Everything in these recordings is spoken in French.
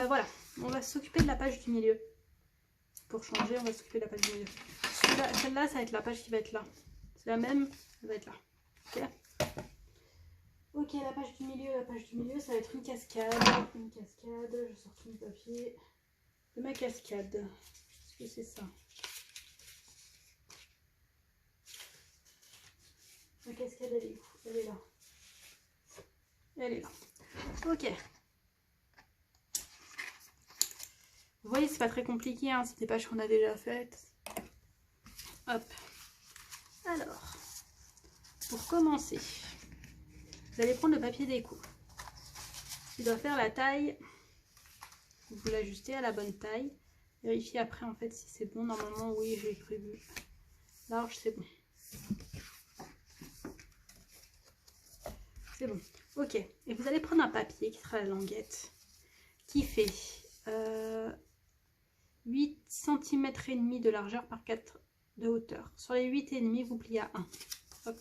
voilà, on va s'occuper de la page du milieu. Pour changer, on va s'occuper de la page du milieu. Celle-là, ça va être la page qui va être là. C'est la même, elle va être là. Ok. Ok, la page du milieu, ça va être une cascade. Une cascade, je sors tout mon papier de ma cascade. Est-ce que c'est ça? Ma cascade, elle est où? Elle est là. Elle est là. Ok. Vous voyez, c'est pas très compliqué, hein, c'est des pages qu'on a déjà faites. Hop. Alors, pour commencer, vous allez prendre le papier déco. Il doit faire la taille. Vous l'ajustez à la bonne taille. Vérifiez après en fait si c'est bon. Normalement, oui, j'ai prévu. Large, c'est bon. C'est bon. Ok. Et vous allez prendre un papier qui sera la languette, qui fait 8 cm et demi de largeur par 4 de hauteur. Sur les 8,5, vous pliez à 1. Hop.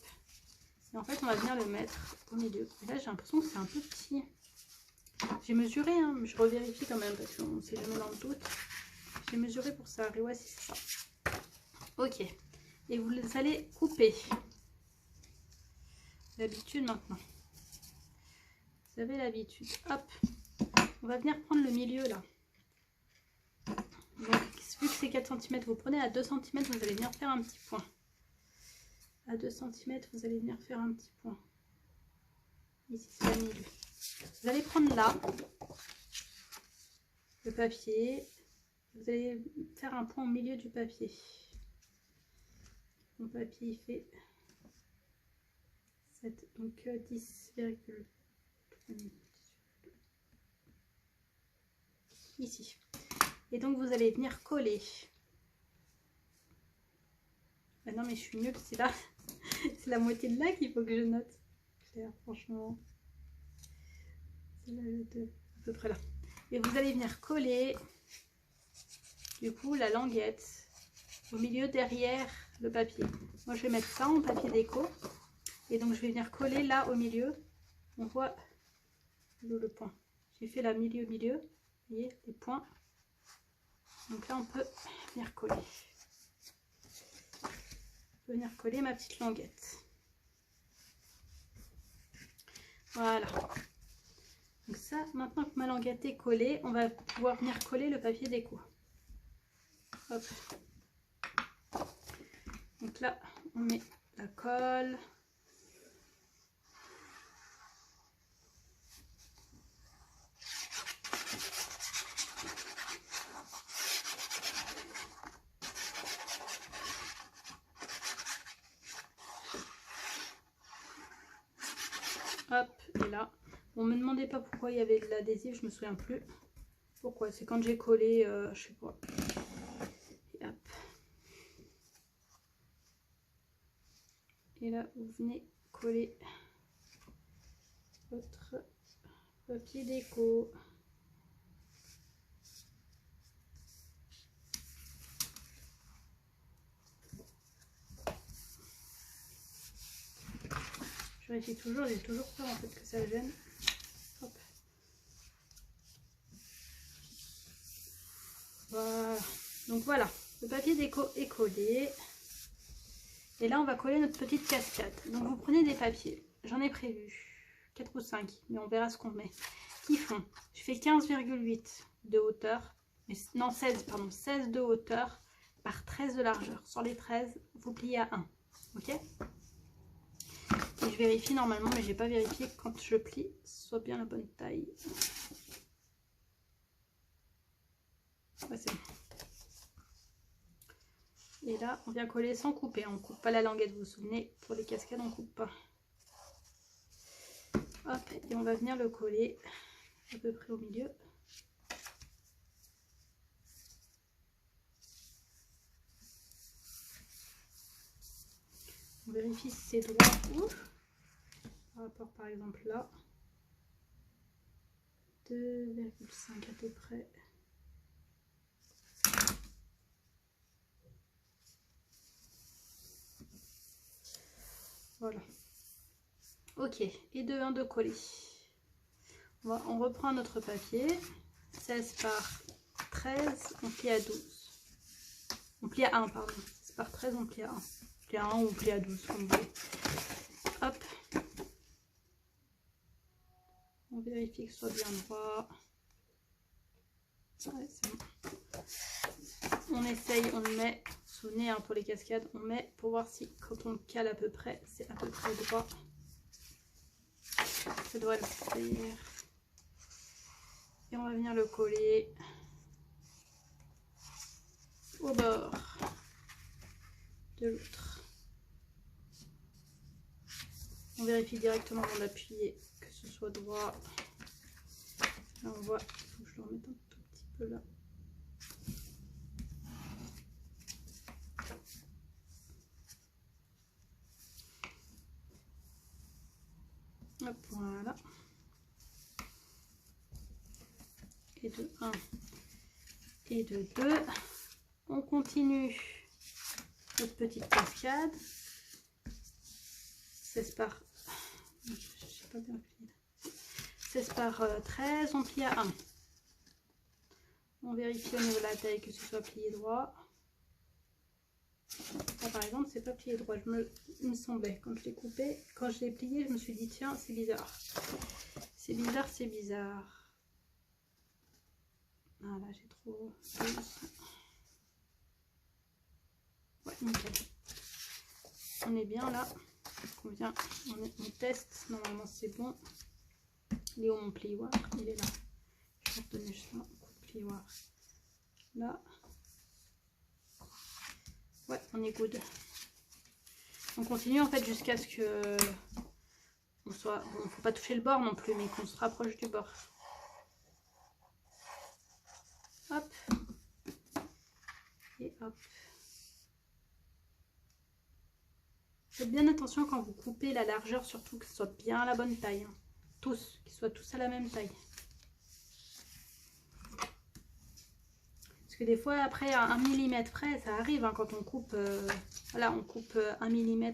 Et en fait, on va venir le mettre au milieu. Et là, j'ai l'impression que c'est un peu petit. J'ai mesuré, hein, mais je revérifie quand même parce qu'on ne sait jamais dans le doute. J'ai mesuré pour ça. Et ouais, c'est ça. Ok. Et vous allez couper. L'habitude maintenant. Vous avez l'habitude. Hop. On va venir prendre le milieu là. Donc, vu que c'est 4 cm, vous prenez à 2 cm, vous allez venir faire un petit point. À 2 cm, vous allez venir faire un petit point. Ici, c'est le milieu. Vous allez prendre là le papier. Vous allez faire un point au milieu du papier. Mon papier, il fait 7, donc 10,3 ici. Et donc, vous allez venir coller. Ah non, mais je suis nulle, c'est là. C'est la moitié de là qu'il faut que je note. Claire, franchement. C'est là, à peu près là. Et vous allez venir coller, du coup, la languette au milieu derrière le papier. Moi, je vais mettre ça en papier déco. Et donc, je vais venir coller là au milieu. On voit le point. J'ai fait la milieu. Vous voyez, les points. Donc là, on peut venir coller. Je peux venir coller ma petite languette. Voilà. Donc ça, maintenant que ma languette est collée, on va pouvoir venir coller le papier déco. Hop. Donc là, on met la colle. Hop, et là, on me demandait pas pourquoi il y avait de l'adhésif, je me souviens plus. Pourquoi? C'est quand j'ai collé, je sais pas. Et hop. Et là, vous venez coller votre papier déco. Je vérifie toujours, j'ai toujours peur en fait que ça gêne. Hop. Voilà. Donc voilà, le papier déco est collé. Et là, on va coller notre petite cascade. Donc vous prenez des papiers. J'en ai prévu 4 ou 5, mais on verra ce qu'on met. Qui font, je fais 15,8 de hauteur. Non, 16, pardon, 16 de hauteur par 13 de largeur. Sur les 13, vous pliez à 1. Ok? Et je vérifie normalement, mais j'ai pas vérifié quand je plie, ce soit bien la bonne taille. Ouais, c'est bon. Et là, on vient coller sans couper. On coupe pas la languette, vous vous souvenez, pour les cascades, on coupe pas. Hop, et on va venir le coller à peu près au milieu. On vérifie si c'est droit. Ouf. Par rapport par exemple là, 2,5 à peu près. Voilà. Ok, et de 1 de coller. On reprend notre papier. 16 par 13, on plie à 12. On plie à 1, pardon. 16 par 13, on plie à 1. On plie à 1 ou on plie à 12, comme vous voulez. Hop. On vérifie que ce soit bien droit. Ouais, c'est bon. On essaye, on le met sous le nez pour les cascades. On met pour voir si quand on le cale à peu près, c'est à peu près droit. Ça doit le faire. Et on va venir le coller au bord de l'autre. On vérifie directement avant d'appuyer que ce soit droit. Là on voit, il faut que je le remette un tout petit peu là. Hop, voilà. Et de 1 et de 2. On continue notre petite cascade. 16 par... Je sais pas bien plié. 16 par 13, on plie à 1. On vérifie au niveau de la taille que ce soit plié droit. Là par exemple, c'est pas plié droit. Il me semblait, quand je l'ai coupé, quand je l'ai plié, je me suis dit tiens, c'est bizarre. C'est bizarre, c'est bizarre. Ah là, j'ai trop... Ouais, nickel. On est bien là. On vient, on teste. Normalement, c'est bon. Il est où mon plioir? Il est là. Je vais redonner juste un coup de plioir. Là. Ouais, on est good. On continue en fait jusqu'à ce que on soit... Bon, faut pas toucher le bord non plus, mais qu'on se rapproche du bord. Hop. Et hop. Faites bien attention quand vous coupez la largeur, surtout que ce soit bien à la bonne taille. Hein. Tous, qu'ils soient tous à la même taille. Parce que des fois, après, à 1 mm près, ça arrive hein, quand on coupe. Voilà, on coupe 1 mm.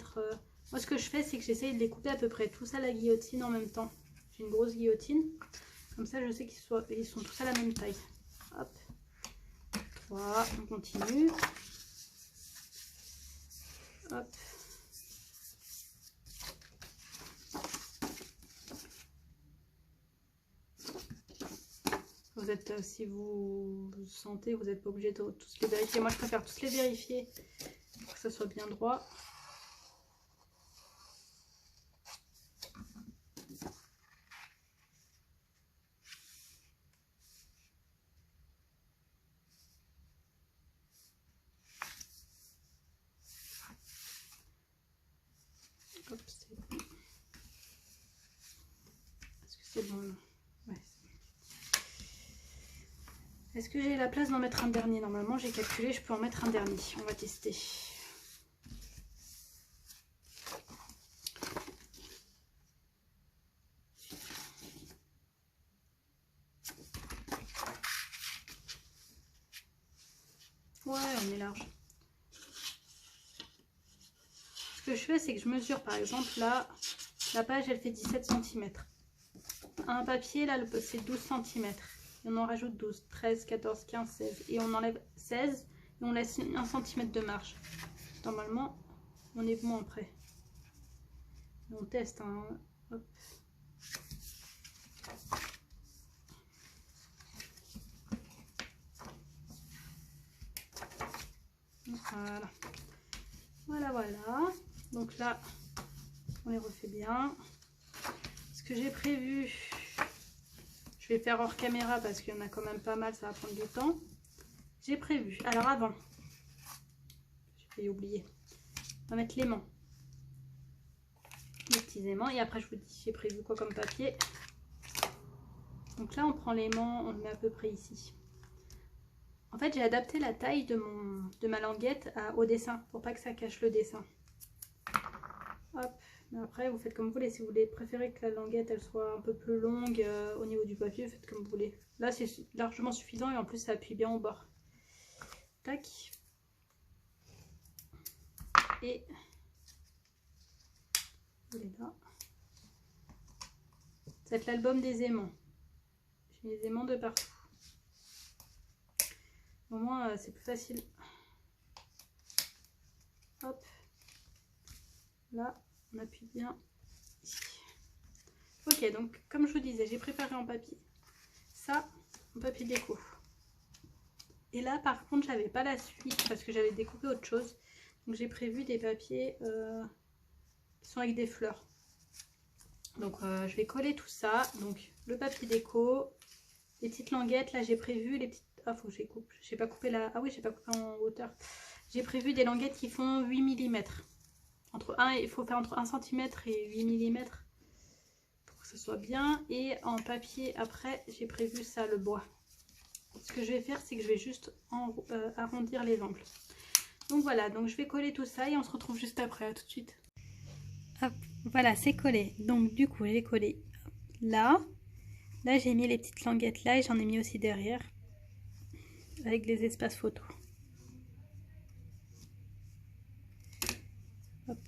Moi, ce que je fais, c'est que j'essaye de les couper à peu près tous à la guillotine en même temps. J'ai une grosse guillotine. Comme ça, je sais qu'ils sont tous à la même taille. Hop. 3, on continue. Hop. Vous êtes, si vous sentez, vous n'êtes pas obligé de tous les vérifier. Moi, je préfère tous les vérifier pour que ça soit bien droit. Hop, c'est bon. Est-ce que c'est bon? Ouais. Est-ce que j'ai la place d'en mettre un dernier? Normalement, j'ai calculé, je peux en mettre un dernier. On va tester. Ouais, on est large. Ce que je fais, c'est que je mesure, par exemple, là, la page, elle fait 17 cm. Un papier, là, c'est 12 cm. Et on en rajoute 12, 13, 14, 15, 16. Et on enlève 16 et on laisse 1 cm de marge. Normalement, on est bon après. On teste. Hein. Hop. Voilà. Voilà, voilà. Donc là, on les refait bien. Ce que j'ai prévu, je vais faire hors caméra parce qu'il y en a quand même pas mal, ça va prendre du temps. J'ai prévu, alors avant, j'ai failli oublier, on va mettre l'aimant. Les petits aimants, et après je vous dis, j'ai prévu quoi comme papier. Donc là, on prend l'aimant, on le met à peu près ici. En fait, j'ai adapté la taille de ma languette au dessin, pour pas que ça cache le dessin. Hop. Mais après, vous faites comme vous voulez. Si vous voulez préférer que la languette elle soit un peu plus longue au niveau du papier, faites comme vous voulez. Là, c'est largement suffisant et en plus, ça appuie bien au bord. Tac. Et il est là. C'est l'album des aimants. J'ai les aimants de partout. Au moins, c'est plus facile. Hop. Là, on appuie bien ici. Ok, donc comme je vous disais, j'ai préparé en papier. Ça, en papier déco. Et là, par contre, j'avais pas la suite parce que j'avais découpé autre chose. Donc j'ai prévu des papiers qui sont avec des fleurs. Donc je vais coller tout ça. Donc le papier déco, les petites languettes. Là, j'ai prévu les petites... Ah, faut que je les coupe. J'ai pas coupé la... Ah oui, j'ai pas coupé en hauteur. J'ai prévu des languettes qui font 8 mm. Il faut faire entre 1 cm et 8 mm pour que ce soit bien. Et en papier, après, j'ai prévu ça, le bois. Ce que je vais faire, c'est que je vais juste arrondir les angles. Donc voilà, donc je vais coller tout ça et on se retrouve juste après. À tout de suite. Hop, voilà, c'est collé. Donc du coup, j'ai collé là. Là, j'ai mis les petites languettes là et j'en ai mis aussi derrière avec les espaces photos. Hop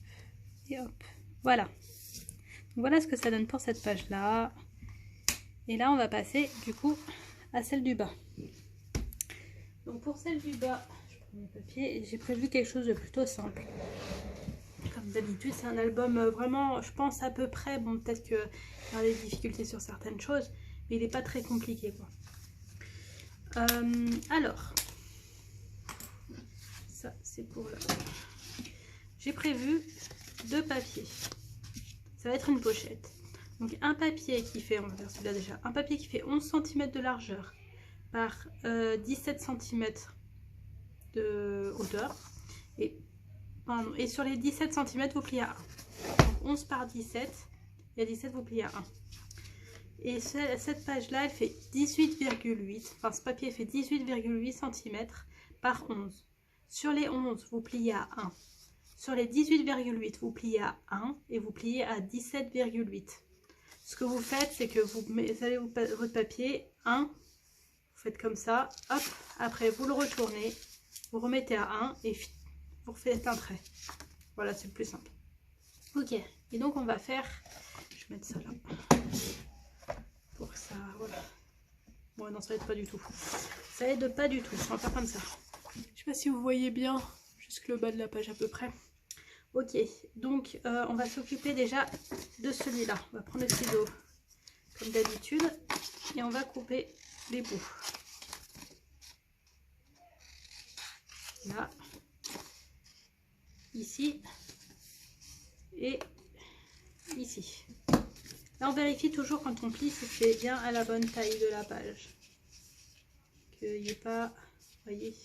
et hop. Voilà. Donc, voilà ce que ça donne pour cette page là. Et là, on va passer du coup à celle du bas. Donc pour celle du bas, je prends mes papiers et j'ai prévu quelque chose de plutôt simple. Comme d'habitude, c'est un album vraiment, je pense à peu près, bon peut-être qu'il y a des difficultés sur certaines choses, mais il n'est pas très compliqué quoi. Alors, ça c'est pour là. J'ai prévu 2 papiers. Ça va être une pochette. Donc un papier qui fait, on va faire celui-là déjà, un papier qui fait 11 cm de largeur par 17 cm de hauteur. Et sur les 17 cm, vous pliez à 1. Donc 11 par 17, et à 17, vous pliez à 1. Et cette page-là, elle fait 18,8. Enfin, ce papier fait 18,8 cm par 11. Sur les 11, vous pliez à 1. Sur les 18,8, vous pliez à 1 et vous pliez à 17,8. Ce que vous faites, c'est que vous avez votre papier 1, vous faites comme ça, hop, après vous le retournez, vous remettez à 1 et vous refaites un trait. Voilà, c'est le plus simple. Ok, et donc on va faire, je vais mettre ça là, pour que ça, voilà. Bon non, ça aide pas du tout. Ça aide pas du tout, on va faire comme ça. Je sais pas si vous voyez bien, jusque le bas de la page à peu près. Ok, donc on va s'occuper déjà de celui-là. On va prendre le ciseau comme d'habitude et on va couper les bouts. Là, ici et ici. Là, on vérifie toujours quand on plie si c'est bien à la bonne taille de la page. Qu'il n'y ait pas, vous voyez,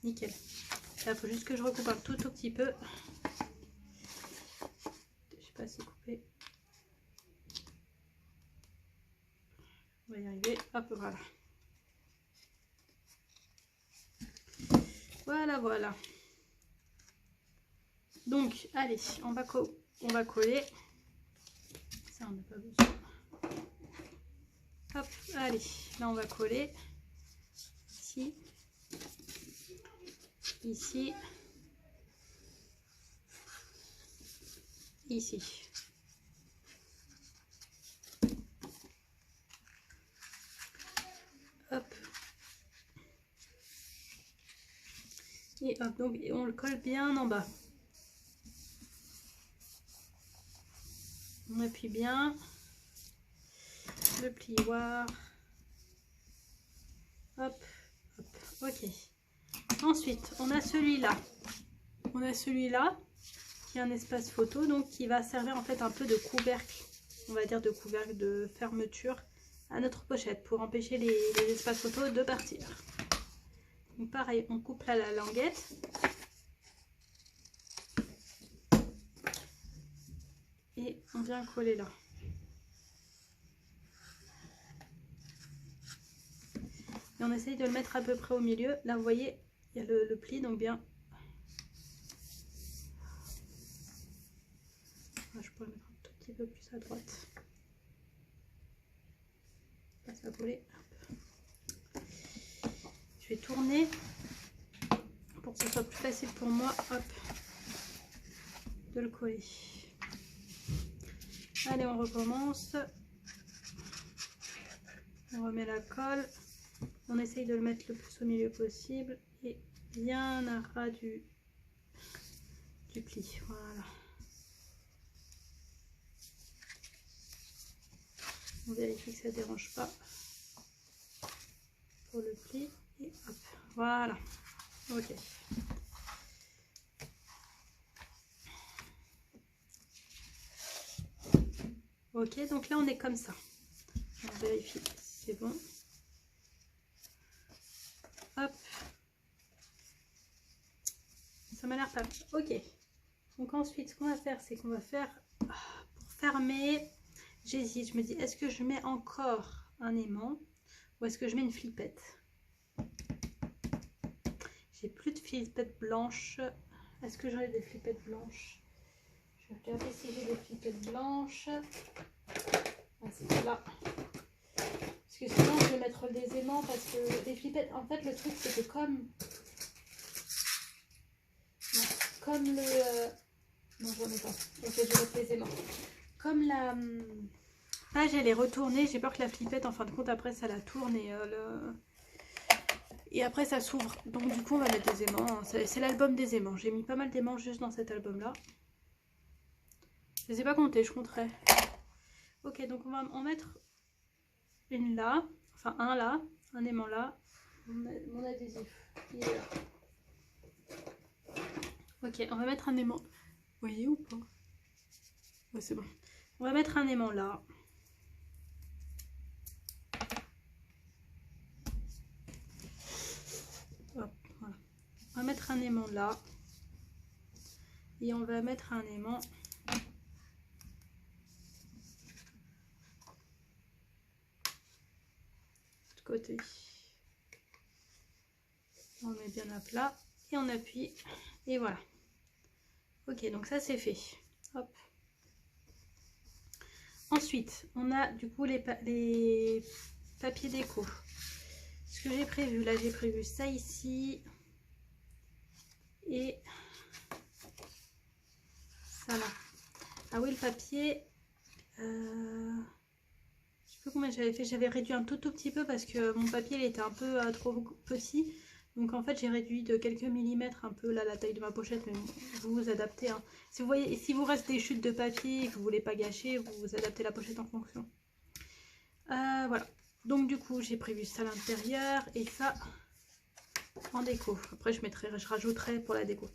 nickel. Là, il faut juste que je recoupe un tout petit peu. Je sais pas si couper. On va y arriver. Hop, voilà. Voilà. Donc, allez, on va coller. Ça, on n'a pas besoin. Hop, allez, là, on va coller. Ici. Ici. Ici. Hop. Et hop, donc on le colle bien en bas. On appuie bien. Le plioir. Hop, hop, ok. Ensuite, on a celui-là. On a celui-là qui est un espace photo, donc qui va servir en fait un peu de couvercle, on va dire de couvercle de fermeture à notre pochette pour empêcher les espaces photos de partir. Donc pareil, on coupe là la languette. Et on vient coller là. Et on essaye de le mettre à peu près au milieu. Là, vous voyez, il y a le pli, donc bien. Je pourrais mettre un tout petit peu plus à droite. Là, ça va coller. Je vais tourner pour que ce soit plus facile pour moi, hop, de le coller. Allez, on recommence. On remet la colle. On essaye de le mettre le plus au milieu possible et bien à ras du pli. Voilà. On vérifie que ça ne dérange pas pour le pli et hop, voilà. Ok. Ok, donc là on est comme ça. On vérifie, c'est bon. Hop. Ça m'a l'air pas mal. Ok. Donc ensuite, ce qu'on va faire, c'est qu'on va faire pour fermer. J'hésite, je me dis, est-ce que je mets encore un aimant ou est-ce que je mets une flippette? J'ai plus de flippettes blanches. Est-ce que j'aurai des flippettes blanches? Je vais regarder si j'ai des flippettes blanches. Ah, c'est là. Parce que sinon, je vais mettre des aimants parce que les flippettes, en fait, le truc, c'est que comme le... Non, j'en ai pas. Ok, je vais mettre les aimants. Comme la page, elle est retournée, j'ai peur que la flippette, en fin de compte, après, ça la tourne et après, ça s'ouvre. Donc, du coup, on va mettre des aimants. C'est l'album des aimants. J'ai mis pas mal d'aimants juste dans cet album-là. Je les ai pas comptés, je compterai. Ok, donc on va en mettre une là. Enfin, un là. Un aimant là. Mon adhésif, il est là. Ok, on va mettre un aimant. Vous voyez ou pas? Ouais, c'est bon. On va mettre un aimant là. Hop, voilà. On va mettre un aimant là. Et on va mettre un aimant de côté. On met bien à plat. Et on appuie. Et voilà. Ok, donc ça c'est fait. Hop. Ensuite, on a du coup les papiers déco. Ce que j'ai prévu, là j'ai prévu ça ici. Et ça là. Ah oui, le papier. Je sais plus combien j'avais fait. J'avais réduit un tout petit peu parce que mon papier il était un peu trop petit. Donc en fait j'ai réduit de quelques millimètres un peu là la taille de ma pochette, mais vous vous adaptez. Hein. Si vous voyez, si vous reste des chutes de papier et que vous voulez pas gâcher, vous adaptez la pochette en fonction. Voilà. Donc du coup j'ai prévu ça à l'intérieur et ça en déco. Après je rajouterai pour la déco.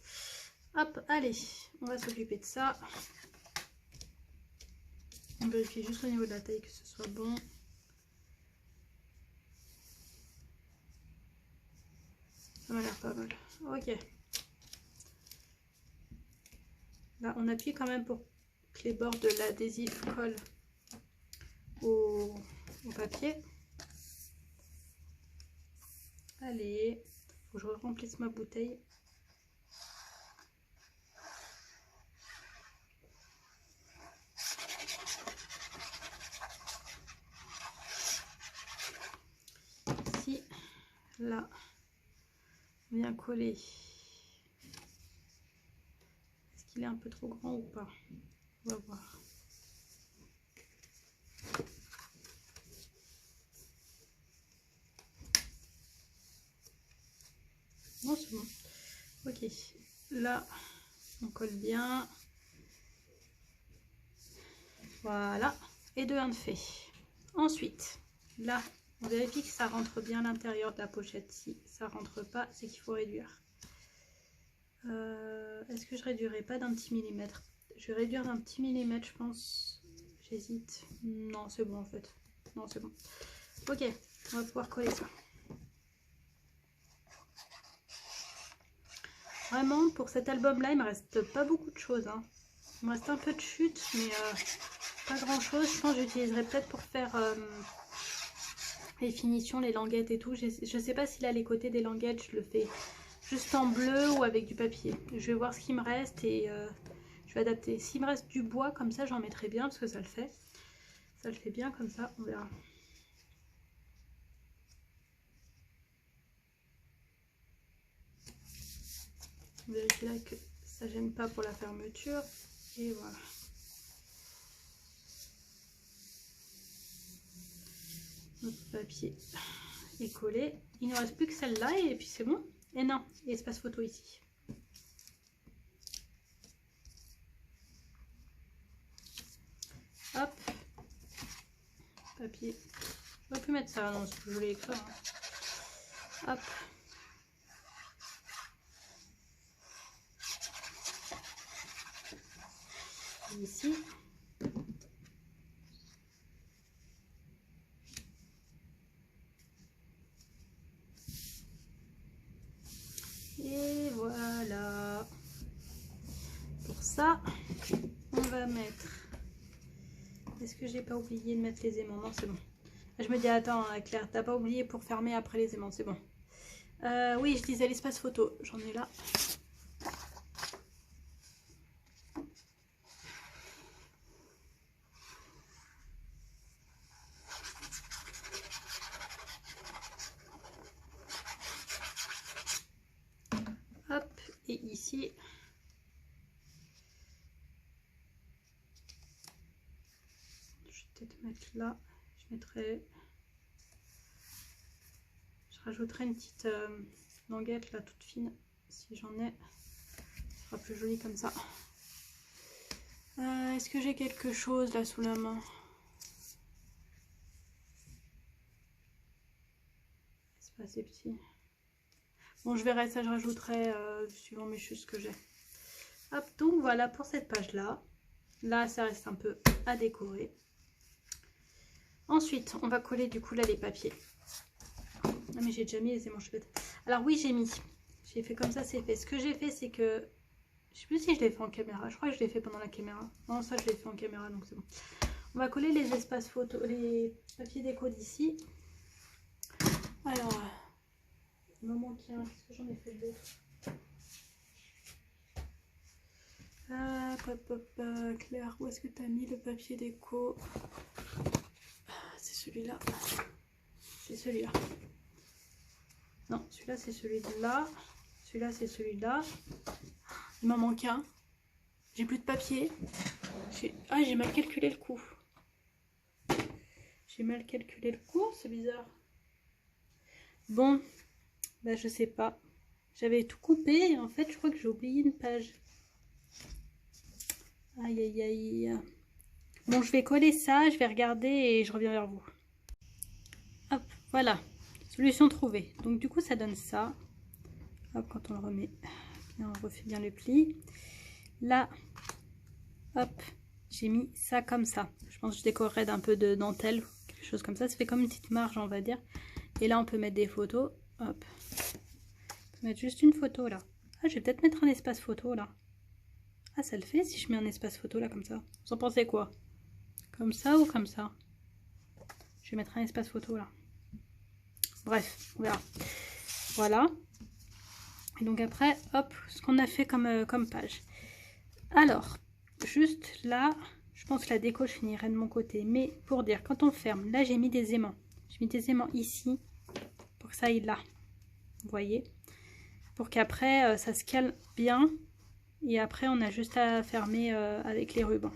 Hop, allez, on va s'occuper de ça. On vérifie juste au niveau de la taille que ce soit bon. Ça m'a l'air pas mal. Ok. Là, on appuie quand même pour que les bords de l'adhésif collent au papier. Allez, faut que je remplisse ma bouteille. Si, là, bien collé. Est-ce qu'il est un peu trop grand ou pas? On va voir. Non, c'est bon. Ok, là, on colle bien. Voilà, et de 1 de fait. Ensuite, là, on vérifie que ça rentre bien à l'intérieur de la pochette. Si ça rentre pas, c'est qu'il faut réduire. Est-ce que je réduirai pas d'un petit millimètre? Je vais réduire d'un petit millimètre, je pense. J'hésite. Non, c'est bon en fait. Non, c'est bon. Ok, on va pouvoir coller ça. Vraiment, pour cet album-là, il me reste pas beaucoup de choses. Hein. Il me reste un peu de chute, mais pas grand-chose. Je pense que j'utiliserai peut-être pour faire les finitions, les languettes et tout. Je sais pas si là, les côtés des languettes, je le fais juste en bleu ou avec du papier. Je vais voir ce qu'il me reste et je vais adapter. S'il me reste du bois, comme ça, j'en mettrai bien parce que ça le fait. Ça le fait bien comme ça, on verra. Vérifier là que ça gêne pas pour la fermeture. Et voilà. Notre papier est collée. Il ne reste plus que celle-là et puis c'est bon. Et non, il y a espace photo ici. Hop. Papier. On peut mettre ça, non, c'est plus joli que ça. Hein. Hop. Ici. Et voilà. Pour ça, on va mettre... Est-ce que j'ai pas oublié de mettre les aimants? Non, c'est bon. Je me dis, attends, Claire, t'as pas oublié pour fermer après les aimants, c'est bon. Oui, je disais l'espace photo, j'en ai là. Hop, et ici... peut-être mettre là, je rajouterai une petite languette là toute fine si j'en ai, ce sera plus joli comme ça. Est-ce que j'ai quelque chose là sous la main? C'est pas assez petit. Bon, je verrai ça, je rajouterai suivant mes choses que j'ai. Hop, donc voilà pour cette page là. Là ça reste un peu à décorer. Ensuite, on va coller du coup là les papiers. Ah mais j'ai déjà mis les aimants, je suis bête. Alors oui, j'ai mis. J'ai fait comme ça, c'est fait. Ce que j'ai fait, c'est que... Je sais plus si je l'ai fait en caméra. Je crois que je l'ai fait pendant la caméra. Non, ça je l'ai fait en caméra, donc c'est bon. On va coller les espaces photos, les papiers déco d'ici. Alors, il me manque un. Qu'est-ce que j'en ai fait d'autres? Claire, où est-ce que tu as mis le papier déco? C'est celui-là. C'est celui-là. Non, celui-là c'est celui-là. Celui-là c'est celui-là. Il m'en manque un. J'ai plus de papier. Ah, j'ai mal calculé le coup. J'ai mal calculé le coup, c'est bizarre. Bon, bah je sais pas. J'avais tout coupé et en fait je crois que j'ai oublié une page. Aïe aïe aïe. Bon, je vais coller ça, je vais regarder et je reviens vers vous. Hop, voilà. Solution trouvée. Donc du coup ça donne ça. Hop, quand on le remet, bien, on refait bien le pli. Là, hop, j'ai mis ça comme ça. Je pense que je décorerai d'un peu de dentelle, quelque chose comme ça. Ça fait comme une petite marge, on va dire. Et là, on peut mettre des photos. Hop. On peut mettre juste une photo là. Ah, je vais peut-être mettre un espace photo là. Ah, ça le fait si je mets un espace photo là comme ça. Vous en pensez quoi? Comme ça ou comme ça? Je vais mettre un espace photo là. Bref, on verra. Voilà. Et donc après, hop, ce qu'on a fait comme page. Alors, juste là, je pense que la déco, je finirai de mon côté. Mais pour dire, quand on ferme, là, j'ai mis des aimants. J'ai mis des aimants ici, pour que ça aille là. Vous voyez? Pour qu'après, ça se cale bien. Et après, on a juste à fermer avec les rubans.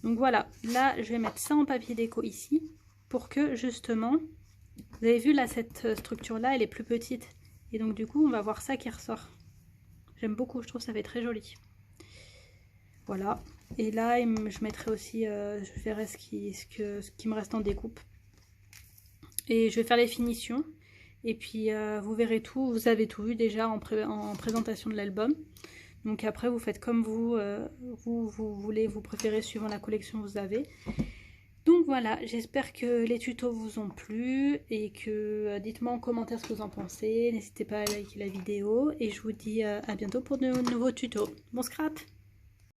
Donc voilà, là, je vais mettre ça en papier déco ici. Pour que, justement, vous avez vu, là, cette structure-là, elle est plus petite. Et donc, du coup, on va voir ça qui ressort. J'aime beaucoup, je trouve que ça fait très joli. Voilà. Et là, je mettrai aussi, je verrai ce qui me reste en découpe. Et je vais faire les finitions. Et puis, vous verrez tout. Vous avez tout vu déjà en présentation de l'album. Donc après, vous faites comme vous voulez, vous préférez suivant la collection que vous avez. Donc voilà, j'espère que les tutos vous ont plu et que dites-moi en commentaire ce que vous en pensez. N'hésitez pas à liker la vidéo et je vous dis à bientôt pour de nouveaux tutos. Bon scrap!